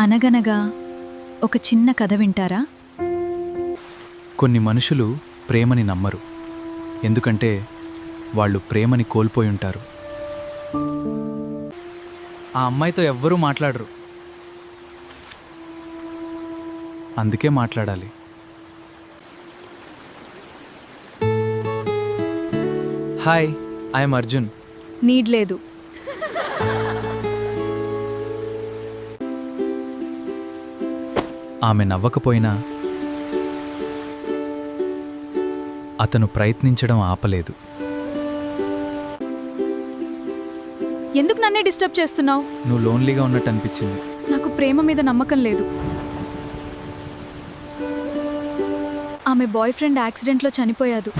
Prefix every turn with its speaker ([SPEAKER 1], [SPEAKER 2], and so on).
[SPEAKER 1] అనగనగా ఒక చిన్న కథ వింటారా?
[SPEAKER 2] కొన్ని మనుషులు ప్రేమని నమ్మరు, ఎందుకంటే వాళ్ళు ప్రేమని కోల్పోయుంటారు. ఆ అమ్మాయితో ఎవ్వరూ మాట్లాడరు, అందుకే మాట్లాడాలి. Hi, I'm Arjun.
[SPEAKER 1] నీడ్ లేదు.
[SPEAKER 2] ఆమె నవ్వకపోయినా అతను ప్రయత్నించడం ఆపలేదు.
[SPEAKER 1] ఎందుకు నన్నే డిస్టర్బ్ చేస్తున్నావు?
[SPEAKER 2] నువ్వు లోన్లీగా ఉన్నట్టు అనిపించింది.
[SPEAKER 1] నాకు ప్రేమ మీద నమ్మకం లేదు. ఆమె బాయ్ ఫ్రెండ్ యాక్సిడెంట్లో చనిపోయాడు.